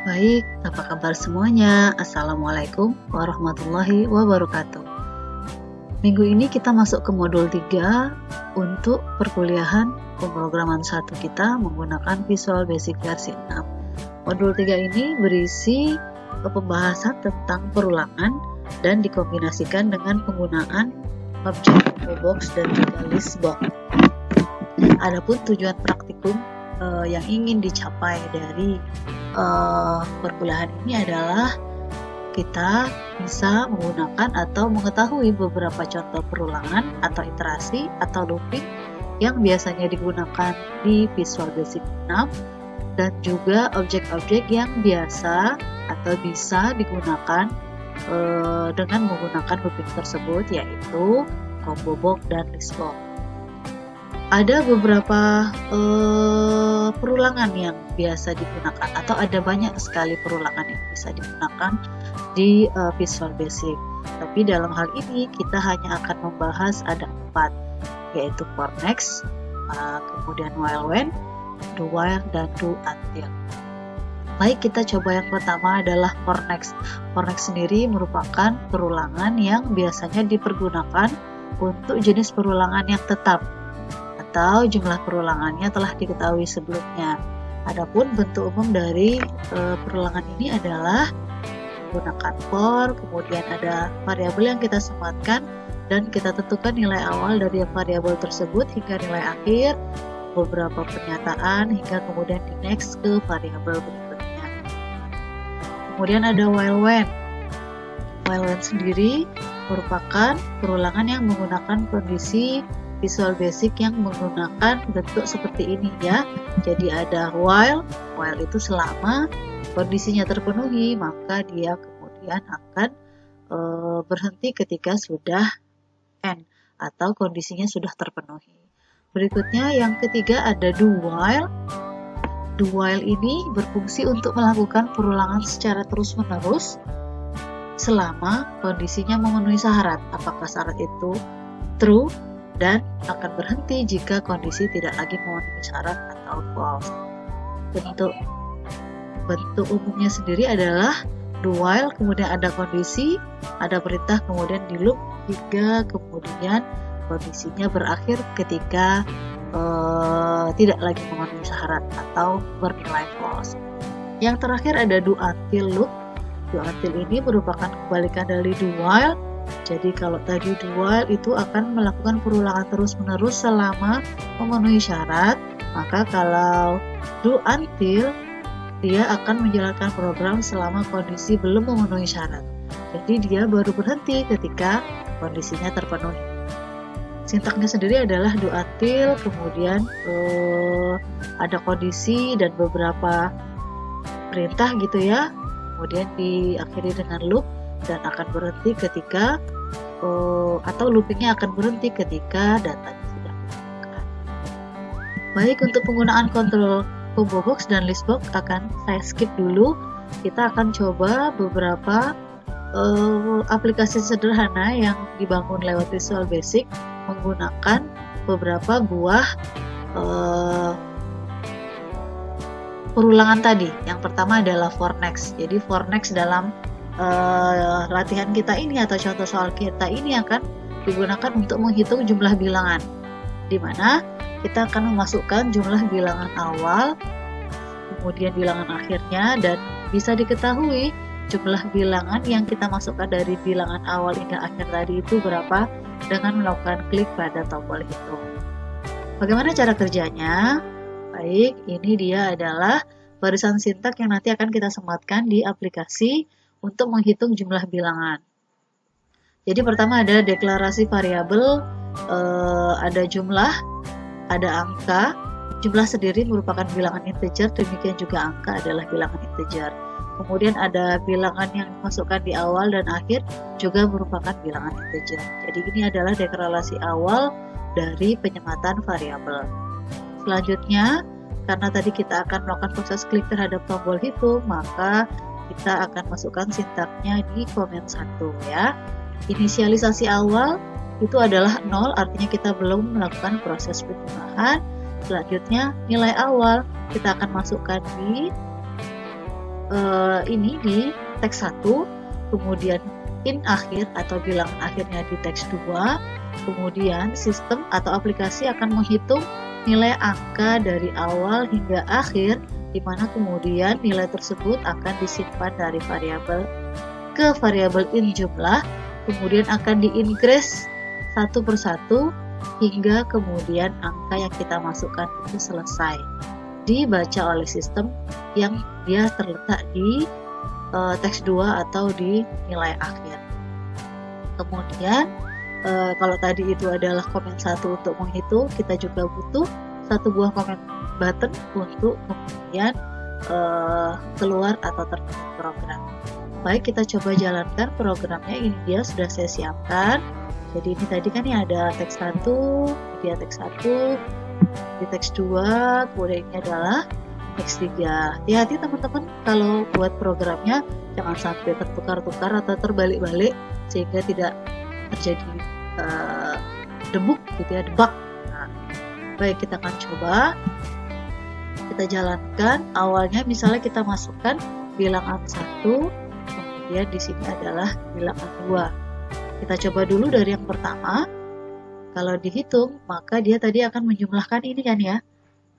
Baik, apa kabar semuanya? Assalamualaikum warahmatullahi wabarakatuh. Minggu ini kita masuk ke modul 3 untuk perkuliahan pemrograman 1 kita menggunakan Visual Basic versi 6. Modul 3 ini berisi pembahasan tentang perulangan dan dikombinasikan dengan penggunaan objek box dan juga list box. Adapun tujuan praktikum yang ingin dicapai dari perkuliahan ini adalah kita bisa menggunakan atau mengetahui beberapa contoh perulangan atau iterasi atau looping yang biasanya digunakan di Visual Basic 6 dan juga objek-objek yang biasa atau bisa digunakan dengan menggunakan looping tersebut, yaitu combo box dan list box. Ada beberapa perulangan yang biasa digunakan atau ada banyak sekali perulangan yang bisa digunakan di Visual Basic. Tapi dalam hal ini kita hanya akan membahas ada 4, yaitu for next, kemudian while when, do while, dan do until. Baik, kita coba yang pertama adalah for next. For next sendiri merupakan perulangan yang biasanya dipergunakan untuk jenis perulangan yang tetap atau jumlah perulangannya telah diketahui sebelumnya. Adapun bentuk umum dari perulangan ini adalah menggunakan for, kemudian ada variabel yang kita sematkan dan kita tentukan nilai awal dari variabel tersebut hingga nilai akhir, beberapa pernyataan hingga kemudian di next ke variabel berikutnya. Kemudian ada while when. While when sendiri merupakan perulangan yang menggunakan kondisi Visual Basic yang menggunakan bentuk seperti ini ya. Jadi ada while itu selama kondisinya terpenuhi, maka dia kemudian akan berhenti ketika sudah end atau kondisinya sudah terpenuhi. Berikutnya yang ketiga ada do while. Do while ini berfungsi untuk melakukan perulangan secara terus-menerus selama kondisinya memenuhi syarat. Apakah syarat itu true dan akan berhenti jika kondisi tidak lagi memenuhi syarat atau false. Bentuk umumnya sendiri adalah do while, kemudian ada kondisi, ada perintah, kemudian di loop hingga kemudian kondisinya berakhir ketika tidak lagi memenuhi syarat atau bernilai false. Yang terakhir ada do until loop. Do until ini merupakan kebalikan dari do while. Jadi kalau tadi do while itu akan melakukan perulangan terus-menerus selama memenuhi syarat, maka kalau do until dia akan menjalankan program selama kondisi belum memenuhi syarat. Jadi dia baru berhenti ketika kondisinya terpenuhi. Sintaksnya sendiri adalah do until, kemudian ada kondisi dan beberapa perintah gitu ya, kemudian diakhiri dengan loop dan akan berhenti ketika atau loopingnya akan berhenti ketika datanya sudah ditemukan. Baik, untuk penggunaan kontrol combo box dan list box akan saya skip dulu. Kita akan coba beberapa aplikasi sederhana yang dibangun lewat Visual Basic menggunakan beberapa buah perulangan tadi. Yang pertama adalah for next. Jadi for next dalam latihan kita ini atau contoh soal kita ini akan digunakan untuk menghitung jumlah bilangan, di mana kita akan memasukkan jumlah bilangan awal, kemudian bilangan akhirnya, dan bisa diketahui jumlah bilangan yang kita masukkan dari bilangan awal hingga akhir tadi itu berapa dengan melakukan klik pada tombol hitung. Bagaimana cara kerjanya? Baik, ini dia adalah barisan sintak yang nanti akan kita sematkan di aplikasi untuk menghitung jumlah bilangan. Jadi pertama ada deklarasi variabel, ada jumlah, ada angka. Jumlah sendiri merupakan bilangan integer, demikian juga angka adalah bilangan integer. Kemudian ada bilangan yang dimasukkan di awal dan akhir juga merupakan bilangan integer. Jadi ini adalah deklarasi awal dari penyematan variabel. Selanjutnya, karena tadi kita akan melakukan proses klik terhadap tombol hitung, maka kita akan masukkan sintaknya di komen 1 ya. Inisialisasi awal itu adalah 0, artinya kita belum melakukan proses penjumlahan. Selanjutnya nilai awal kita akan masukkan di ini di teks 1, kemudian in akhir atau bilangan akhirnya di teks 2, kemudian sistem atau aplikasi akan menghitung nilai angka dari awal hingga akhir, di mana kemudian nilai tersebut akan disimpan dari variabel ke variabel in jumlah, kemudian akan di-increase satu persatu hingga kemudian angka yang kita masukkan itu selesai dibaca oleh sistem yang dia terletak di teks 2 atau di nilai akhir. Kemudian kalau tadi itu adalah komen 1 untuk menghitung, kita juga butuh satu buah komen button untuk kemudian keluar atau terbuka program. Baik, kita coba jalankan programnya. Ini dia sudah saya siapkan. Jadi ini tadi kan ya ada teks 1, dia teks 1, di teks 2, kemudian ini adalah teks 3. Hati-hati teman-teman kalau buat programnya, jangan sampai tertukar-tukar atau terbalik-balik sehingga tidak terjadi debug gitu ya, debug. Nah, baik, kita akan coba kita jalankan. Awalnya misalnya kita masukkan bilangan 1, kemudian di sini adalah bilangan 2. Kita coba dulu dari yang pertama. Kalau dihitung, maka dia tadi akan menjumlahkan ini kan ya.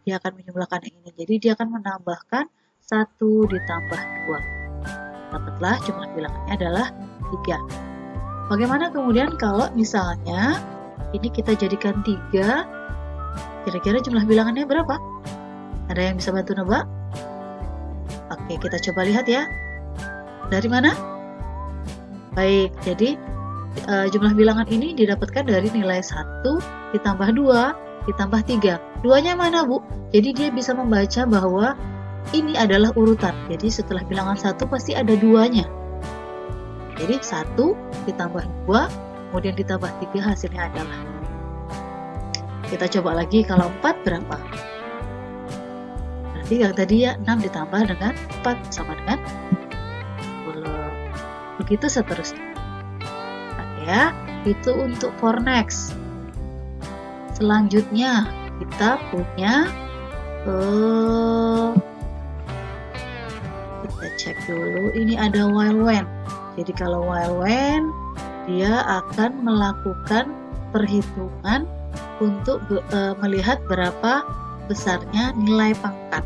Dia akan menjumlahkan ini. Jadi dia akan menambahkan 1 ditambah 2. Dapatlah jumlah bilangannya adalah 3. Bagaimana kemudian kalau misalnya ini kita jadikan 3, kira-kira jumlah bilangannya berapa? Ada yang bisa bantu nebak? Oke, kita coba lihat ya. Dari mana? Baik, jadi jumlah bilangan ini didapatkan dari nilai 1 ditambah 2 ditambah 3. 2-nya mana, Bu? Jadi dia bisa membaca bahwa ini adalah urutan. Jadi setelah bilangan 1 pasti ada 2-nya. Jadi 1 ditambah 2, kemudian ditambah 3, hasilnya adalah. Kita coba lagi, kalau 4 berapa? Berarti yang tadi ya 6 ditambah dengan 4 sama dengan 10. Begitu seterusnya. Nah, ya, itu untuk for next. Selanjutnya kita punya kita cek dulu, ini ada while when. Jadi kalau while when, dia akan melakukan perhitungan untuk melihat berapa besarnya nilai pangkat.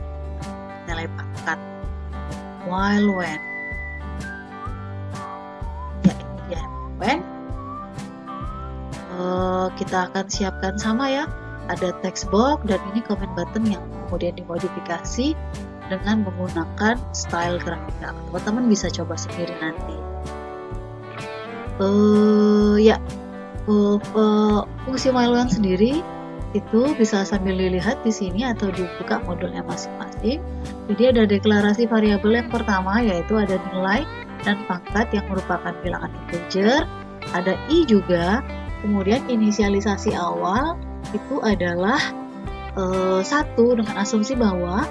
Nilai pangkat while when. Ya, ini dia when. Kita akan siapkan sama ya, ada text box dan ini comment button yang kemudian dimodifikasi dengan menggunakan style grafika. Teman-teman bisa coba sendiri nanti. Fungsi while when sendiri itu bisa sambil dilihat di sini atau dibuka modulnya masing-masing. Jadi ada deklarasi variabel yang pertama, yaitu ada nilai dan pangkat yang merupakan bilangan integer. Ada i juga. Kemudian inisialisasi awal itu adalah 1 dengan asumsi bahwa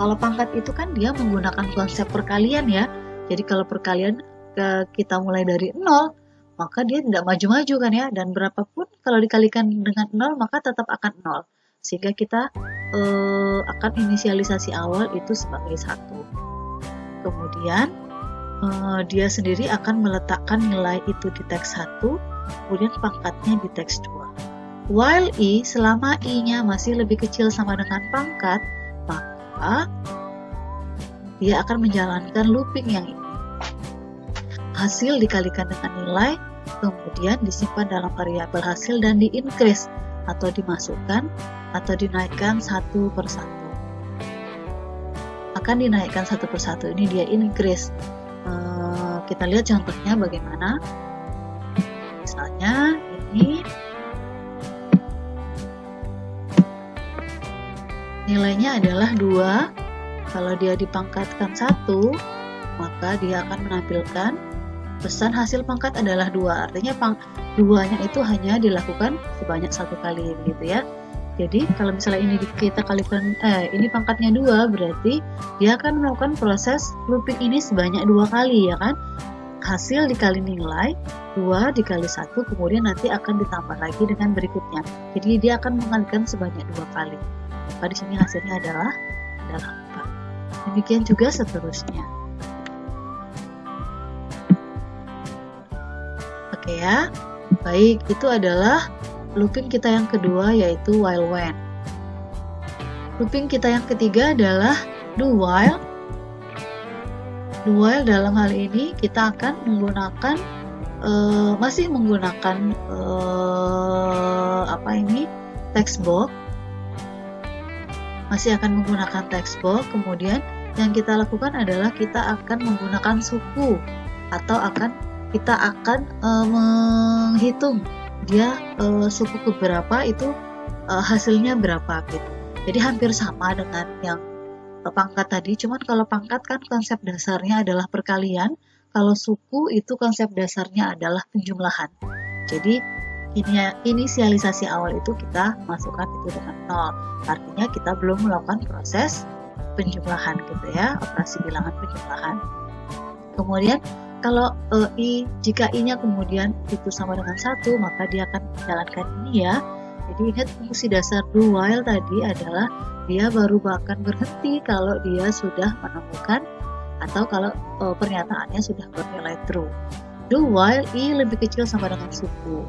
kalau pangkat itu kan dia menggunakan konsep perkalian ya. Jadi kalau perkalian kita mulai dari 0, maka dia tidak maju-maju kan ya. Dan berapapun kalau dikalikan dengan 0 maka tetap akan 0. Sehingga kita akan inisialisasi awal itu sebagai 1. Kemudian dia sendiri akan meletakkan nilai itu di teks 1. Kemudian pangkatnya di teks 2. While i, selama i-nya masih lebih kecil sama dengan pangkat, maka dia akan menjalankan looping yang ini. Hasil dikalikan dengan nilai, kemudian disimpan dalam variabel hasil dan di-increase atau dimasukkan atau dinaikkan satu persatu. Akan dinaikkan satu persatu, ini dia increase. Kita lihat contohnya bagaimana. Misalnya ini nilainya adalah 2. Kalau dia dipangkatkan 1, maka dia akan menampilkan pesan hasil pangkat adalah 2. Artinya 2-nya itu hanya dilakukan sebanyak 1 kali gitu ya. Jadi kalau misalnya ini kita kalikan ini pangkatnya 2, berarti dia akan melakukan proses looping ini sebanyak 2 kali ya kan. Hasil dikali nilai 2 dikali 1, kemudian nanti akan ditambah lagi dengan berikutnya. Jadi dia akan mengalikan sebanyak 2 kali. Maka di sini hasilnya adalah 4. Demikian juga seterusnya. Oke ya. Baik, itu adalah looping kita yang kedua, yaitu while when. Looping kita yang ketiga adalah do while. Do while dalam hal ini kita akan menggunakan masih menggunakan text box. Masih akan menggunakan text box. Kemudian yang kita lakukan adalah kita akan menggunakan suku, atau kita akan menghitung dia suku keberapa itu hasilnya berapa gitu. Jadi hampir sama dengan yang pangkat tadi, cuman kalau pangkat kan konsep dasarnya adalah perkalian, kalau suku itu konsep dasarnya adalah penjumlahan. Jadi inisialisasi awal itu kita masukkan itu dengan 0. Artinya kita belum melakukan proses penjumlahan gitu ya, operasi bilangan penjumlahan. Kemudian kalau jika i-nya kemudian itu sama dengan 1, maka dia akan menjalankan ini ya. Jadi ingat fungsi dasar do while tadi adalah dia baru akan berhenti kalau dia sudah menemukan atau kalau pernyataannya sudah bernilai true. Do while i lebih kecil sama dengan suku.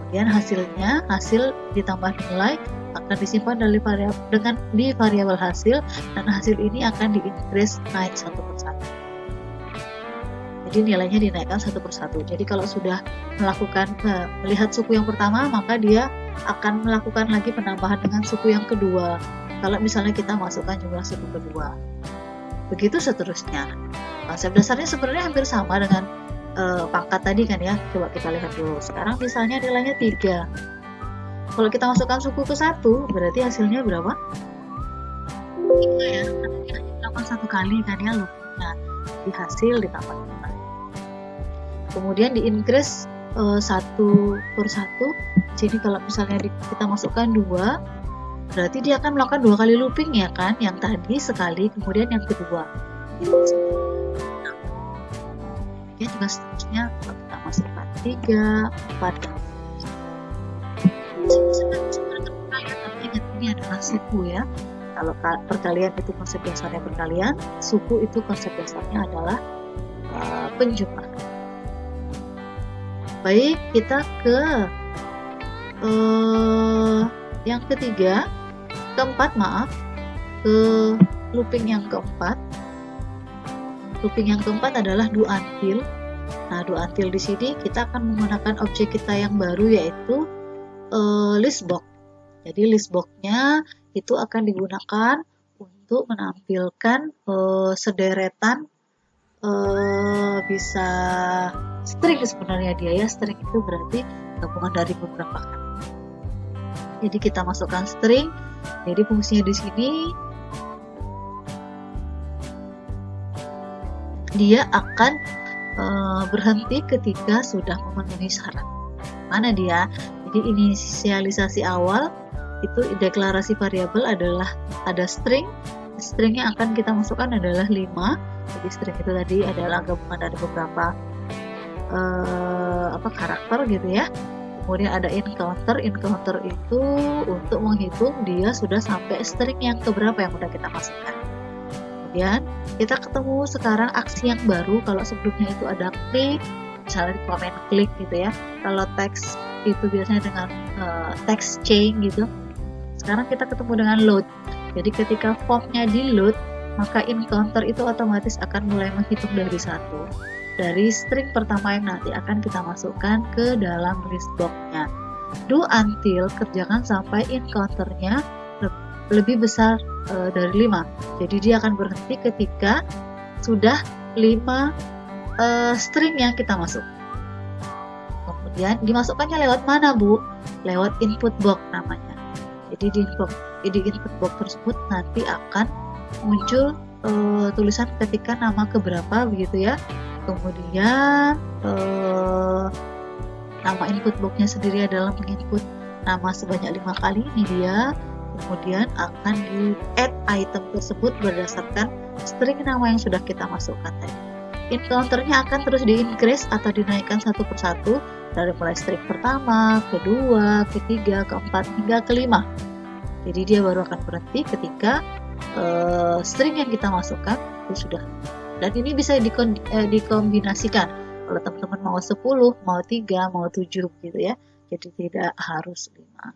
Kemudian hasil ditambah nilai akan disimpan di variabel hasil, dan hasil ini akan di-increase naik satu persatu. Jadi nilainya dinaikkan satu persatu. Jadi kalau sudah melihat suku yang pertama, maka dia akan melakukan lagi penambahan dengan suku yang kedua. Kalau misalnya kita masukkan jumlah suku kedua. Begitu seterusnya. Konsep dasarnya sebenarnya hampir sama dengan pangkat tadi kan ya. Coba kita lihat dulu. Sekarang misalnya nilainya 3. Kalau kita masukkan suku ke 1, berarti hasilnya berapa? 3 ya. Karena dia hanya melakukan 1 kali kan ya loopingnya. Di hasil ditambah nilai. Kemudian di-increase 1 per 1. Jadi kalau misalnya kita masukkan 2, berarti dia akan melakukan 2 kali looping ya kan, yang tadi sekali, kemudian yang kedua. Kemudian juga seterusnya kalau kita masukkan 3, 4, dan perkalian, tapi ingat ini adalah suku ya. Kalau perkalian itu konsep dasarnya perkalian, suku itu konsep dasarnya adalah penjumlahan. Baik, kita ke yang keempat, ke looping yang keempat. Looping yang keempat adalah do until. Nah, do until di sini kita akan menggunakan objek kita yang baru, yaitu list box. Jadi list box-nya itu akan digunakan untuk menampilkan sederetan, bisa string sebenarnya dia ya. String itu berarti gabungan dari beberapa kata. Jadi kita masukkan string. Jadi fungsinya di sini dia akan berhenti ketika sudah memenuhi syarat. Mana dia? Jadi inisialisasi awal itu deklarasi variabel adalah ada string. Stringnya akan kita masukkan adalah 5. Jadi string itu tadi adalah gabungan dari beberapa karakter gitu ya. Kemudian ada encounter itu untuk menghitung dia sudah sampai string yang keberapa yang udah kita masukkan. Kemudian kita ketemu sekarang aksi yang baru. Kalau sebelumnya itu ada klik, misalnya di comment klik gitu ya. Kalau teks itu biasanya dengan text chain gitu. Sekarang kita ketemu dengan load. Jadi ketika formnya di load, maka encounter itu otomatis akan mulai menghitung dari 1. Dari string pertama yang nanti akan kita masukkan ke dalam list box-nya. Do until, kerjakan sampai encounter-nya lebih besar dari 5. Jadi dia akan berhenti ketika sudah 5 string yang kita masuk. Kemudian dimasukkannya lewat mana, Bu? Lewat input box namanya. Jadi di input box tersebut nanti akan muncul tulisan ketika nama keberapa begitu ya. Kemudian nama input box-nya sendiri adalah menginput nama sebanyak 5 kali, ini dia. Kemudian akan di add item tersebut berdasarkan string nama yang sudah kita masukkan tadi. Encounter-nya akan terus di-increase atau dinaikkan satu persatu dari mulai string pertama, kedua, ketiga, keempat, hingga kelima. Jadi dia baru akan berhenti ketika string yang kita masukkan itu sudah. Dan ini bisa dikombinasikan. Kalau teman-teman mau 10, mau 3, mau 7 gitu ya. Jadi tidak harus 5.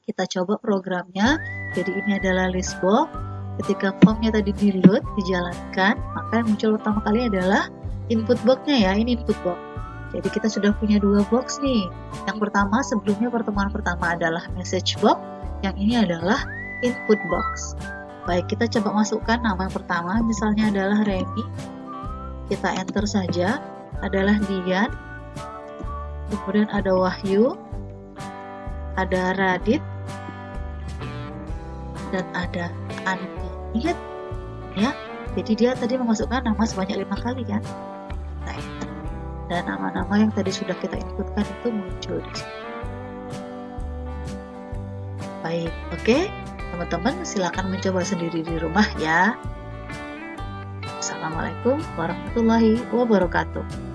Kita coba programnya. Jadi ini adalah list box. Ketika formnya tadi di-load, dijalankan, maka yang muncul pertama kali adalah input box-nya ya. Ini input box. Jadi kita sudah punya 2 box nih. Yang pertama, sebelumnya pertemuan pertama adalah message box. Yang ini adalah input box. Baik, kita coba masukkan nama yang pertama, misalnya adalah Reni. Kita enter saja, adalah Dian. Kemudian ada Wahyu, ada Radit, dan ada Andi. Ingat ya, jadi dia tadi memasukkan nama sebanyak 5 kali kan. Kita enter. Dan nama-nama yang tadi sudah kita inputkan itu muncul di sini. Baik, oke. Teman-teman silakan mencoba sendiri di rumah ya. Assalamualaikum warahmatullahi wabarakatuh.